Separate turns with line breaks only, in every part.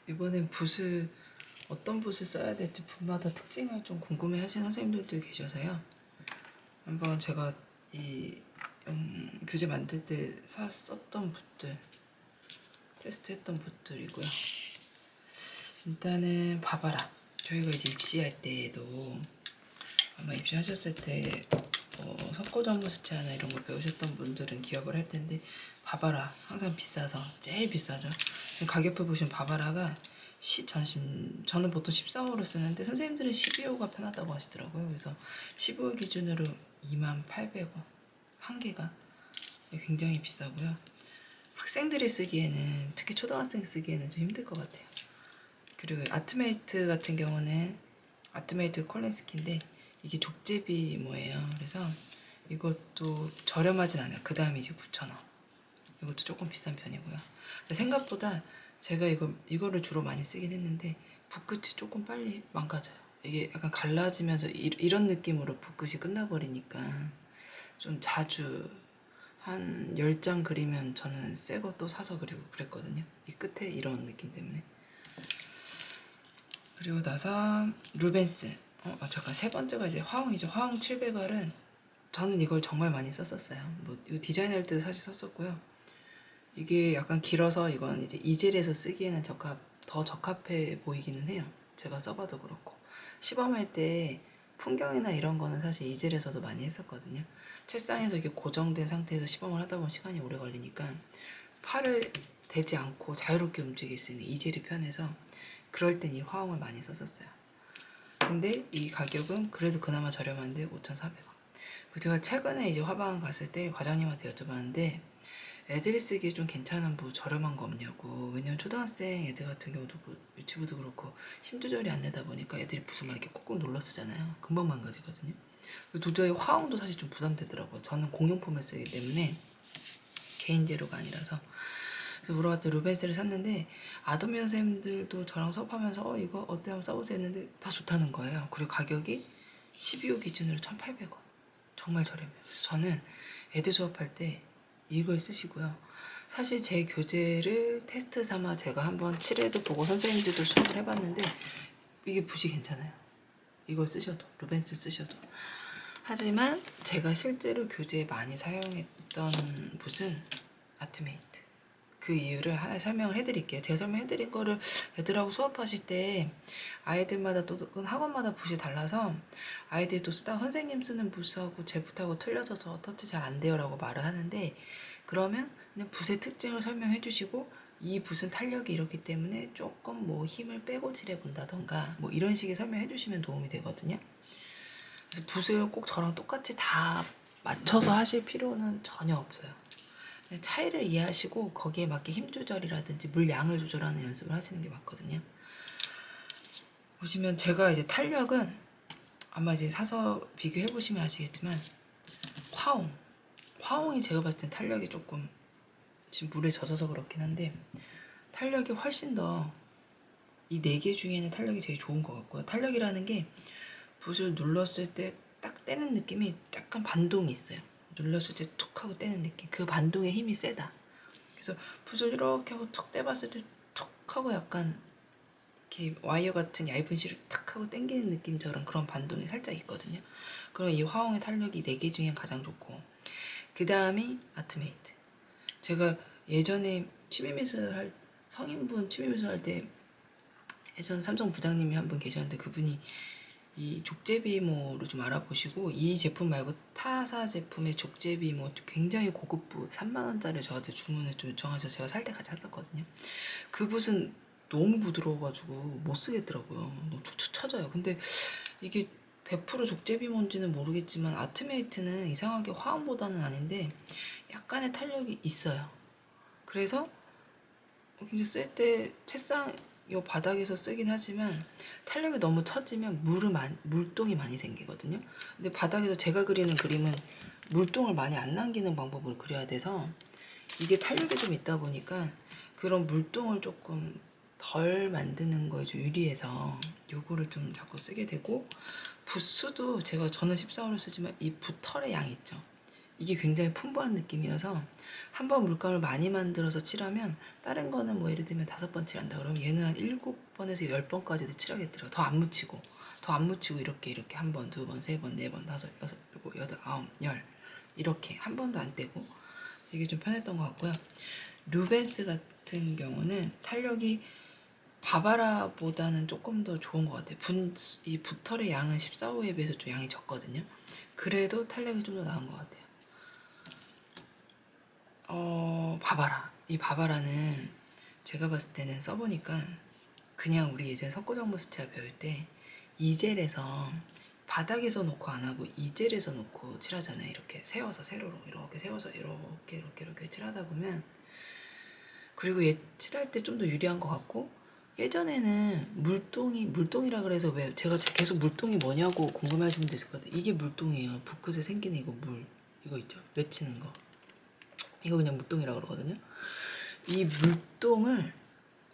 이번엔 붓을 어떤 붓을 써야 될지 붓마다 특징을 좀 궁금해 하시는 선생님들도 계셔서요. 한번 제가 이 교재 만들 때 썼던 붓들, 테스트했던 붓들이고요. 일단은 봐봐라. 저희가 이제 입시할 때에도 아마 입시하셨을 때 석고전무 수채화나 이런 거 배우셨던 분들은 기억을 할 텐데, 바바라 항상 비싸서 제일 비싸죠. 지금 가격표 보시면 바바라가 저는 보통 14호를 쓰는데 선생님들은 12호가 편하다고 하시더라고요. 그래서 15호 기준으로 28,800원 한 개가 굉장히 비싸고요. 학생들이 쓰기에는, 특히 초등학생 쓰기에는 좀 힘들 것 같아요. 그리고 아트메이트 같은 경우는 아트메이트 콜렌스키인데 이게 족제비 뭐예요. 그래서 이것도 저렴하진 않아요. 그 다음에 이제 9,000원. 이것도 조금 비싼 편이고요. 생각보다 제가 이거를 주로 많이 쓰긴 했는데 붓끝이 조금 빨리 망가져요. 이게 약간 갈라지면서 이런 느낌으로 붓끝이 끝나버리니까 좀 자주 한 10장 그리면 저는 새 거 또 사서 그리고 그랬거든요. 이 끝에 이런 느낌 때문에. 그리고 나서 루벤스. 잠깐 세 번째가 이제 화웅이죠. 화웅 700알은 저는 이걸 정말 많이 썼었어요. 뭐 이거 디자인할 때도 사실 썼었고요. 이게 약간 길어서 이건 이제 이젤에서 쓰기에는 더 적합해 보이기는 해요. 제가 써봐도 그렇고. 시범할 때 풍경이나 이런 거는 사실 이젤에서도 많이 했었거든요. 책상에서 이게 고정된 상태에서 시범을 하다 보면 시간이 오래 걸리니까 팔을 대지 않고 자유롭게 움직일 수 있는 이젤이 편해서 그럴 땐 이 화홍을 많이 썼었어요. 근데 이 가격은 그래도 그나마 저렴한데 5,400원. 제가 최근에 이제 화방 갔을 때 과장님한테 여쭤봤는데 애들이 쓰기에 좀 괜찮은 부 저렴한 거 없냐고. 왜냐면 초등학생 애들 같은 경우도 유치부도 그렇고 힘 조절이 안 되다 보니까 애들이 붓을 막 이렇게 꾹꾹 눌러 쓰잖아요. 금방 망가지거든요. 도저히 화홍도 사실 좀 부담되더라고요. 저는 공용품을 쓰기 때문에 개인 재료가 아니라서. 그래서 물어봤더니 루벤스를 샀는데 아도미 선생님들도 저랑 수업하면서 이거 어때 한번 써보세요 했는데 다 좋다는 거예요. 그리고 가격이 12호 기준으로 1,800원. 정말 저렴해요. 그래서 저는 애들 수업할 때 이걸 쓰시고요. 사실 제 교재를 테스트 삼아 제가 한번 칠해도 보고 선생님들도 수업을 해봤는데 이게 붓이 괜찮아요. 이걸 쓰셔도, 루벤스 쓰셔도. 하지만 제가 실제로 교재에 많이 사용했던 붓은 아트메이트. 그 이유를 하나 설명을 해드릴게요. 제가 설명해드린 거를 애들하고 수업하실 때 아이들마다 또 학원마다 붓이 달라서 아이들이 또 쓰다가 선생님 쓰는 붓하고 제 붓하고 틀려져서 터치 잘 안 돼요 라고 말을 하는데, 그러면 그냥 붓의 특징을 설명해 주시고 이 붓은 탄력이 이렇기 때문에 조금 뭐 힘을 빼고 칠해 본다던가 뭐 이런 식의 설명해 주시면 도움이 되거든요. 그래서 붓을 꼭 저랑 똑같이 다 맞춰서 하실 필요는 전혀 없어요. 차이를 이해하시고 거기에 맞게 힘 조절이라든지 물 양을 조절하는 연습을 하시는 게 맞거든요. 보시면 제가 이제 탄력은 아마 이제 사서 비교해 보시면 아시겠지만 화홍이 제가 봤을 땐 탄력이 조금 지금 물에 젖어서 그렇긴 한데 탄력이 훨씬 더 이 네 개 중에는 탄력이 제일 좋은 것 같고요. 탄력이라는 게 붓을 눌렀을 때 딱 떼는 느낌이 약간 반동이 있어요. 눌렀을 때 툭 하고 떼는 느낌. 그 반동의 힘이 세다. 그래서 붓을 이렇게 하고 툭 떼봤을 때 툭 하고 약간 이렇게 와이어 같은 얇은 실을 탁 하고 당기는 느낌처럼 그런 반동이 살짝 있거든요. 그럼 이 화홍의 탄력이 4개 중에 가장 좋고, 그 다음이 아트메이트. 제가 예전에 성인분 취미미술 할 때 예전 삼성 부장님이 한 분 계셨는데 그분이 이 족제비모를 좀 알아보시고 이 제품 말고 타사 제품의 족제비모 굉장히 고급 붓 3만원짜리 저한테 주문을 좀 요청하셔서 제가 살 때 같이 샀었거든요. 그 붓은 너무 부드러워가지고 못 쓰겠더라고요. 너무 축축 처져요. 근데 이게 100% 족제비모인지는 모르겠지만 아트메이트는 이상하게 화음보다는 아닌데 약간의 탄력이 있어요. 그래서 이제 쓸 때 책상 요 바닥에서 쓰긴 하지만 탄력이 너무 처지면 물동이 많이 생기거든요. 근데 바닥에서 제가 그리는 그림은 물동을 많이 안 남기는 방법으로 그려야 돼서 이게 탄력이 좀 있다 보니까 그런 물동을 조금 덜 만드는 거에 좀 유리해서 요거를 좀 자꾸 쓰게 되고, 붓수도 저는 14호를 쓰지만 이 붓털의 양이 있죠. 이게 굉장히 풍부한 느낌이어서 한 번 물감을 많이 만들어서 칠하면 다른 거는 뭐 예를 들면 5번 칠한다 그러면 얘는 한 7번에서 10번까지도 칠하겠더라고. 더 안 묻히고 이렇게 한 번, 두 번, 세 번, 네 번, 다섯, 여섯, 일곱, 여덟, 아홉, 열 이렇게 한 번도 안 떼고 이게 좀 편했던 것 같고요. 루벤스 같은 경우는 탄력이 바바라보다는 조금 더 좋은 것 같아요. 이 붓털의 양은 14호에 비해서 좀 양이 적거든요. 그래도 탄력이 좀 더 나은 것 같아요. 바바라. 이 바바라는 제가 봤을 때는 써보니까 그냥 우리 예전에 석고정보 수채화 배울 때 이젤에서 바닥에서 놓고 안 하고 이젤에서 놓고 칠하잖아요. 이렇게 세워서 세로로 이렇게 세워서 이렇게 칠하다 보면 그리고 얘 칠할 때 좀 더 유리한 것 같고 예전에는 물동이라 그래서 왜 제가 계속 물동이 뭐냐고 궁금해하시는 분도 있을 것 같아요. 이게 물동이에요. 붓끝에 생기는 이거 있죠? 맺히는 거. 이거 그냥 물동이라고 그러거든요. 이 물동을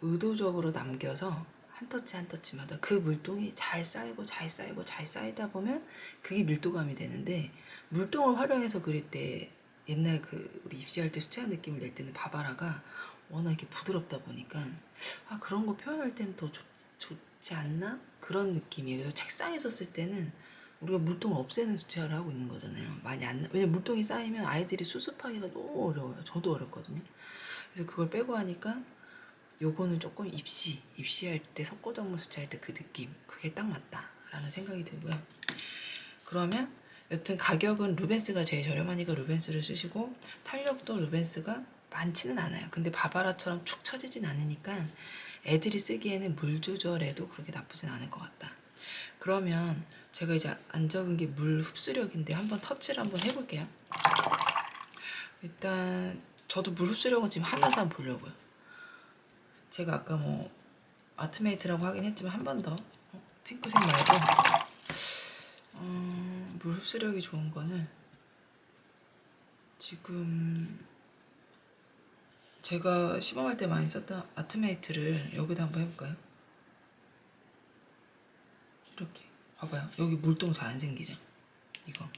의도적으로 남겨서 한 터치 한 터치마다 그 물동이 잘 쌓이다 보면 그게 밀도감이 되는데 물동을 활용해서 그릴 때 옛날 우리 입시할 때 수채화 느낌을 낼 때는 바바라가 워낙 이렇게 부드럽다 보니까 그런 거 표현할 때는 더 좋지 않나? 그런 느낌이에요. 그래서 책상에 썼을 때는 우리가 물동을 없애는 수채화를 하고 있는 거잖아요. 왜냐면 물동이 쌓이면 아이들이 수습하기가 너무 어려워요. 저도 어렵거든요. 그래서 그걸 빼고 하니까 요거는 조금 입시할 때 석고정문 수채할 때 그 느낌 그게 딱 맞다라는 생각이 들고요. 그러면 여튼 가격은 루벤스가 제일 저렴하니까 루벤스를 쓰시고 탄력도 루벤스가 많지는 않아요. 근데 바바라처럼 축 처지진 않으니까 애들이 쓰기에는 물 조절에도 그렇게 나쁘진 않을 것 같다. 그러면 제가 이제 안 적은 게 물 흡수력인데 한번 터치를 한번 해볼게요. 일단 저도 물 흡수력은 지금 하면서 한번 보려고요. 제가 아까 뭐 아트메이트라고 하긴 했지만 한 번 더 핑크색 말고 물 흡수력이 좋은 거는 지금 제가 시범할 때 많이 썼던 아트메이트를 여기다 한번 해볼까요? 이렇게 봐봐요. 여기 물동 잘 안 생기죠? 이거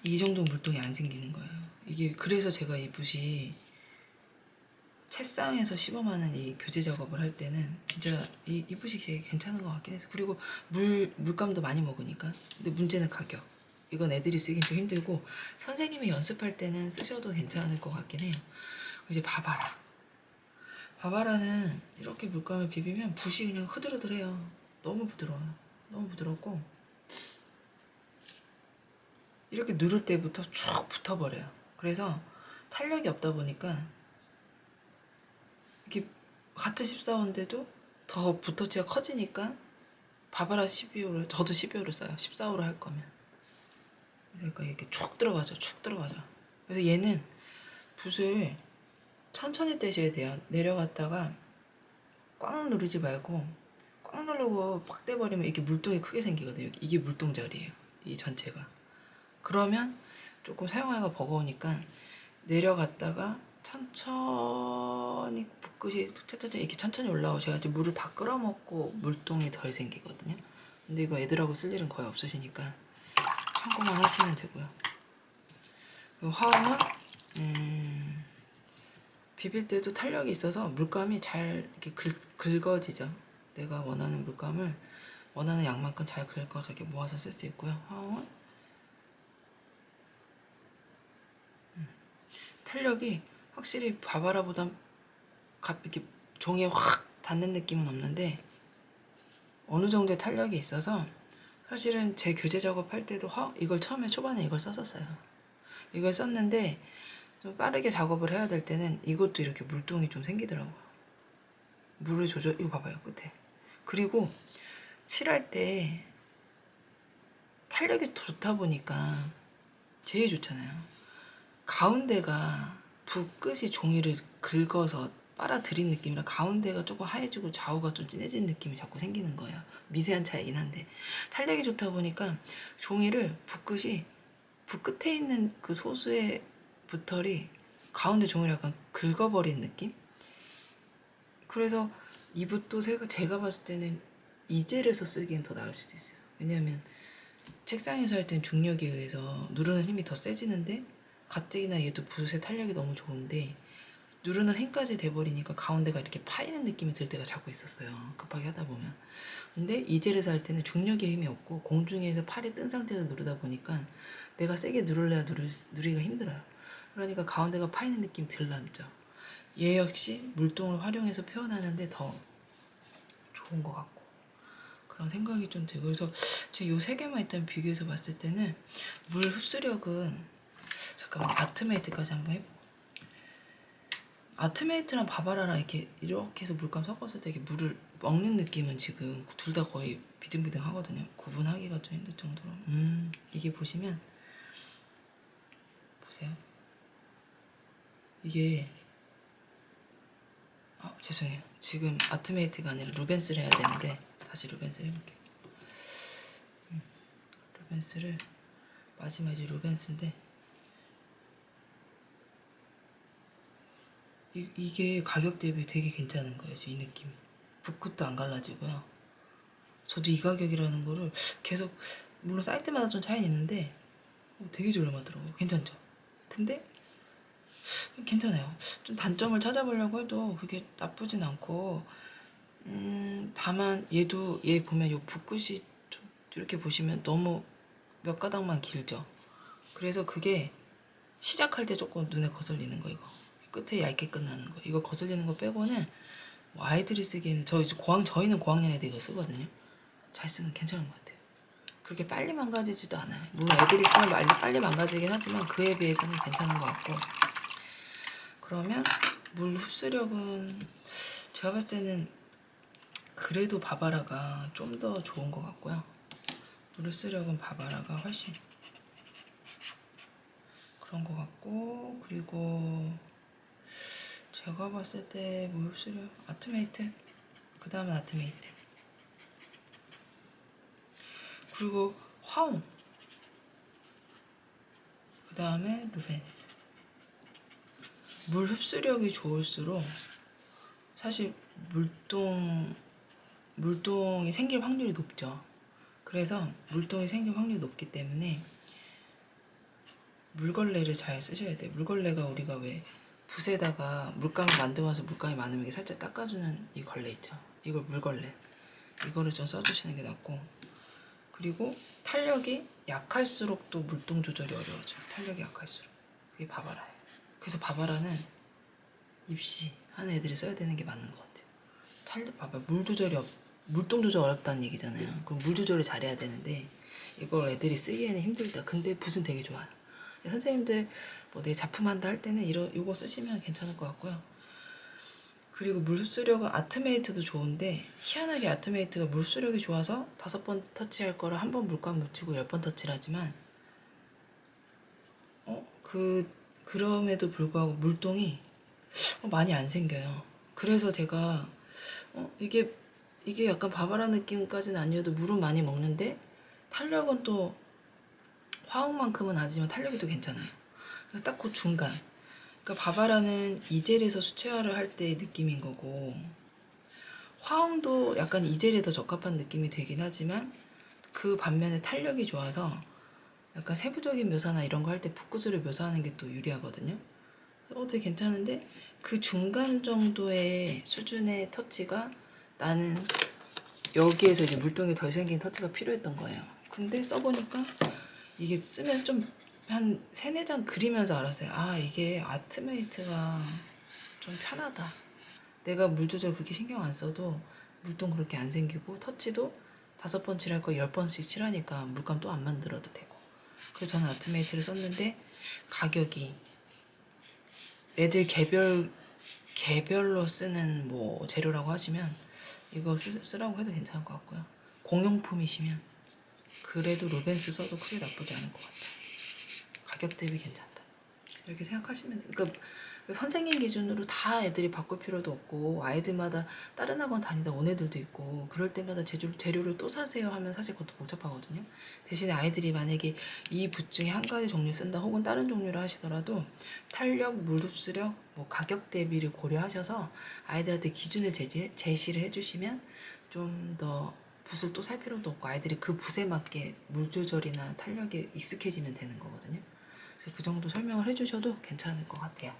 이 정도 물동이 안 생기는 거예요. 이게 그래서 제가 이 붓이 채쌍에서 시범하는 이 교재 작업을 할 때는 진짜 이 붓이 되게 괜찮은 것 같긴 해서 그리고 물감도 많이 먹으니까. 근데 문제는 가격. 이건 애들이 쓰긴 좀 힘들고 선생님이 연습할 때는 쓰셔도 괜찮을 것 같긴 해요. 이제 바바라는 이렇게 물감을 비비면 붓이 그냥 흐드러들해요. 너무 부드러워요. 너무 부드럽고 이렇게 누를 때부터 쭉 붙어버려요. 그래서 탄력이 없다 보니까 이렇게 같은 14호인데도 더 붓터치가 커지니까 바바라 12호를 저도 12호를 써요. 14호를 할 거면. 그러니까 이렇게 쭉 들어가죠. 그래서 얘는 붓을 천천히 떼셔야 돼요. 내려갔다가 꽉 누르지 말고 꽉 누르고 팍 떼버리면 이게 물동이 크게 생기거든요. 이게 물동자리예요. 이 전체가. 그러면 조금 사용하기가 버거우니까 내려갔다가 천천히 붓끝이 이렇게 천천히 올라오셔야 물을 다 끌어먹고 물동이 덜 생기거든요. 근데 이거 애들하고 쓸 일은 거의 없으시니까 참고만 하시면 되고요. 그리고 화음은 비빌 때도 탄력이 있어서 물감이 잘 이렇게 긁어지죠. 내가 원하는 물감을 원하는 양만큼 잘 긁어서 이렇게 모아서 쓸 수 있고요. 화음은 탄력이 확실히 바바라보다 이렇게 종이에 확 닿는 느낌은 없는데 어느 정도의 탄력이 있어서 사실은 제 교재 작업할 때도 이걸 처음에 초반에 이걸 썼었어요. 이걸 썼는데 좀 빠르게 작업을 해야 될 때는 이것도 이렇게 물동이 좀 생기더라고요. 물을 이거 봐봐요 끝에. 그리고 칠할 때 탄력이 좋다 보니까 제일 좋잖아요. 가운데가 붓끝이 종이를 긁어서 빨아들인 느낌이라 가운데가 조금 하얘지고 좌우가 좀 진해진 느낌이 자꾸 생기는 거예요. 미세한 차이긴 한데 탄력이 좋다 보니까 종이를 붓끝이 붓끝에 있는 그 소수의 붓털이 가운데 종이를 약간 긁어버린 느낌? 그래서 이 붓도 제가 봤을 때는 이젤에서 쓰기엔 더 나을 수도 있어요. 왜냐하면 책상에서 할 때는 중력에 의해서 누르는 힘이 더 세지는데 가뜩이나 얘도 붓의 탄력이 너무 좋은데 누르는 힘까지 돼버리니까 가운데가 이렇게 파이는 느낌이 들 때가 자꾸 있었어요. 급하게 하다 보면. 근데 이 젤에서 할 때는 중력의 힘이 없고 공중에서 팔이 뜬 상태에서 누르다 보니까 내가 세게 누를래야 누르기가 힘들어요. 그러니까 가운데가 파이는 느낌이 덜 남죠. 얘 역시 물동을 활용해서 표현하는데 더 좋은 것 같고 그런 생각이 좀 들고 그래서 제가 요 세 개만 일단 비교해서 봤을 때는 물 흡수력은 잠깐만 아트메이트까지 한번 해볼게요. 아트메이트랑 바바라랑 이렇게 해서 물감 섞었을 때 이렇게 물을 먹는 느낌은 지금 둘 다 거의 비등비등 하거든요. 구분하기가 좀 힘들 정도로. 이게 보시면 보세요. 이게 죄송해요. 지금 아트메이트가 아니라 루벤스를 해야 되는데 다시 루벤스를 해볼게요. 루벤스를 마지막에 루벤스인데 이게 가격 대비 되게 괜찮은 거예요. 이 느낌이. 붓끝도 안 갈라지고요. 저도 이 가격이라는 거를 계속 물론 사이트마다 좀 차이는 있는데 되게 저렴하더라고요. 괜찮죠? 근데 괜찮아요. 좀 단점을 찾아보려고 해도 그게 나쁘진 않고 다만 얘 보면 요 붓끝이 좀 이렇게 보시면 너무 몇 가닥만 길죠. 그래서 그게 시작할 때 조금 눈에 거슬리는 거 이거. 끝에 얇게 끝나는 거. 이거 거슬리는 거 빼고는 뭐 아이들이 쓰기에는 저희는 고학년 애들 이거 쓰거든요. 잘 쓰는 괜찮은 것 같아요. 그렇게 빨리 망가지지도 않아요. 물론 애들이 쓰면 빨리 망가지긴 하지만 그에 비해서는 괜찮은 것 같고 그러면 물 흡수력은 제가 봤을 때는 그래도 바바라가 좀 더 좋은 것 같고요. 물 흡수력은 바바라가 훨씬 그런 것 같고 그리고 제가 봤을 때 물 흡수력 아트메이트 그 다음은 아트메이트 그리고 화웅 그 다음에 루벤스 물 흡수력이 좋을수록 사실 물동이 생길 확률이 높죠. 그래서 물동이 생길 확률이 높기 때문에 물걸레를 잘 쓰셔야 돼요. 물걸레가 우리가 왜 붓에다가 물감을 만들어서 물감이 많으면 살짝 닦아주는 이 걸레 있죠. 이걸 물걸레. 이거를 좀 써주시는 게 낫고 그리고 탄력이 약할수록 또 물동 조절이 어려워져요. 탄력이 약할수록. 그게 바바라예요. 그래서 바바라는 입시 하는 애들이 써야 되는 게 맞는 것 같아요. 봐봐 물동 조절 어렵다는 얘기잖아요. 그럼 물 조절을 잘해야 되는데 이걸 애들이 쓰기에는 힘들다. 근데 붓은 되게 좋아요. 선생님들 뭐 내 작품한다 할 때는 이거 쓰시면 괜찮을 것 같고요. 그리고 물 흡수력은 아트메이트도 좋은데 희한하게 아트메이트가 물 흡수력이 좋아서 5번 터치할 거를 한 번 물감 묻히고 10번 터치를 하지만 그럼에도 불구하고 물동이 많이 안 생겨요. 그래서 제가 이게 약간 바바라 느낌까지는 아니어도 물은 많이 먹는데 탄력은 또 화웅만큼은 아니지만 탄력이 또 괜찮아요. 딱 그 중간. 그러니까 바바라는 이젤에서 수채화를 할 때의 느낌인 거고 화웅도 약간 이젤에 더 적합한 느낌이 되긴 하지만 그 반면에 탄력이 좋아서 약간 세부적인 묘사나 이런 거 할 때 붓구슬을 묘사하는 게 또 유리하거든요. 되게 괜찮은데 그 중간 정도의 수준의 터치가 나는 여기에서 이제 물동이 덜 생긴 터치가 필요했던 거예요. 근데 써보니까 이게 쓰면 좀 한 3-4장 그리면서 알았어요. 이게 아트메이트가 좀 편하다. 내가 물 조절 그렇게 신경 안 써도 물동 그렇게 안 생기고 터치도 5번 칠할 거 10번씩 칠하니까 물감 또 안 만들어도 되고. 그래서 저는 아트메이트를 썼는데 가격이 애들 개별로 쓰는 뭐 재료라고 하시면 이거 쓰라고 해도 괜찮을 것 같고요. 공용품이시면 그래도 루벤스 써도 크게 나쁘지 않을 것 같아요. 가격 대비 괜찮다. 이렇게 생각하시면 돼요. 그러니까 선생님 기준으로 다 애들이 바꿀 필요도 없고 아이들마다 다른 학원 다니다 온 애들도 있고 그럴 때마다 재료를 또 사세요 하면 사실 그것도 복잡하거든요. 대신에 아이들이 만약에 이 붓 중에 한 가지 종류 쓴다 혹은 다른 종류를 하시더라도 탄력, 물 흡수력, 뭐 가격 대비를 고려하셔서 아이들한테 기준을 제시를 해주시면 좀 더 붓을 또 살 필요도 없고 아이들이 그 붓에 맞게 물 조절이나 탄력에 익숙해지면 되는 거거든요. 그래서 그 정도 설명을 해주셔도 괜찮을 것 같아요.